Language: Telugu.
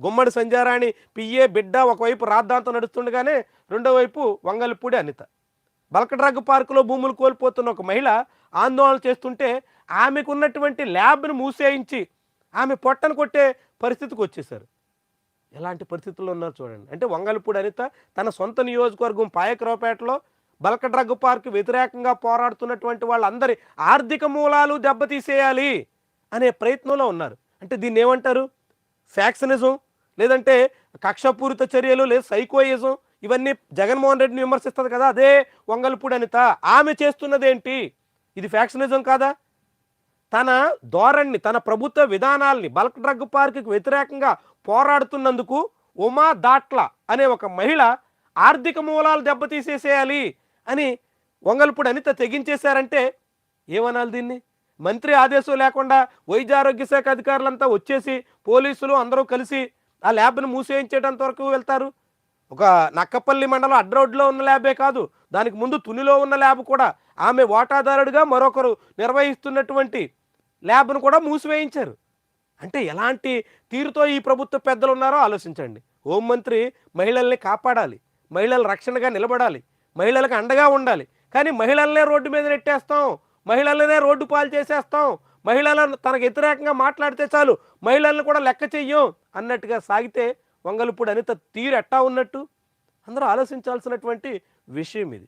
గుమ్మడి సంధ్యారాణి పిఏ బిడ్డ ఒకవైపు రాద్ధాంతం నడుస్తుండగానే రెండో వైపు వంగలపూడి అనిత. బల్క్ డ్రగ్ పార్కులో భూములు కోల్పోతున్న ఒక మహిళ ఆందోళన చేస్తుంటే ఆమెకున్నటువంటి ల్యాబ్ను మూసేయించి ఆమె పొట్టను కొట్టే పరిస్థితికి వచ్చేసారు. ఎలాంటి పరిస్థితుల్లో ఉన్నారు చూడండి. అంటే వంగలపూడి అనిత తన సొంత నియోజకవర్గం పాయకరావుపేటలో బల్క్ డ్రగ్ పార్క్ వ్యతిరేకంగా పోరాడుతున్నటువంటి వాళ్ళందరి ఆర్థిక మూలాలు దెబ్బతీసేయాలి అనే ప్రయత్నంలో ఉన్నారు. అంటే దీన్ని ఏమంటారు? ఫ్యాక్షనిజం, లేదంటే కక్షపూరిత చర్యలు, లేదా సైకోయిజం, ఇవన్నీ జగన్మోహన్ రెడ్డిని విమర్శిస్తుంది కదా, అదే వంగలపూడి అనిత. ఆమె చేస్తున్నదేంటి? ఇది ఫ్యాక్షనిజం కాదా? తన ధోరణిని, తన ప్రభుత్వ విధానాల్ని బల్క్ డ్రగ్ పార్కుకి వ్యతిరేకంగా పోరాడుతున్నందుకు ఉమా దాట్ల అనే ఒక మహిళ ఆర్థిక మూలాలు దెబ్బతీసేసేయాలి అని వంగలపూడి అనిత తెగించేశారంటే ఏమనాలి దీన్ని? మంత్రి ఆదేశం లేకుండా వైద్య ఆరోగ్య శాఖ అధికారులంతా వచ్చేసి పోలీసులు అందరూ కలిసి ఆ ల్యాబ్ను మూసేయించేటంత వరకు వెళ్తారు. ఒక నక్కపల్లి మండలం అడ్రోడ్లో ఉన్న ల్యాబే కాదు, దానికి ముందు తునిలో ఉన్న ల్యాబ్ కూడా ఆమె వాటాదారుడిగా మరొకరు నిర్వహిస్తున్నటువంటి ల్యాబ్ను కూడా మూసివేయించారు. అంటే ఎలాంటి తీరుతో ఈ ప్రభుత్వ పెద్దలు ఉన్నారో ఆలోచించండి. హోంమంత్రి మహిళల్ని కాపాడాలి, మహిళల రక్షణగా నిలబడాలి, మహిళలకు అండగా ఉండాలి. కానీ మహిళలనే రోడ్డు మీద నెట్టేస్తాం, మహిళలనే రోడ్డు పాలు చేసేస్తాం, మహిళలను తనకు వ్యతిరేకంగా మాట్లాడితే చాలు మహిళలను కూడా లెక్క చెయ్యం అన్నట్టుగా సాగితే వంగలపూడి అనిత తీరు ఎట్టా ఉన్నట్టు? అందరూ ఆలోచించాల్సినటువంటి విషయం ఇది.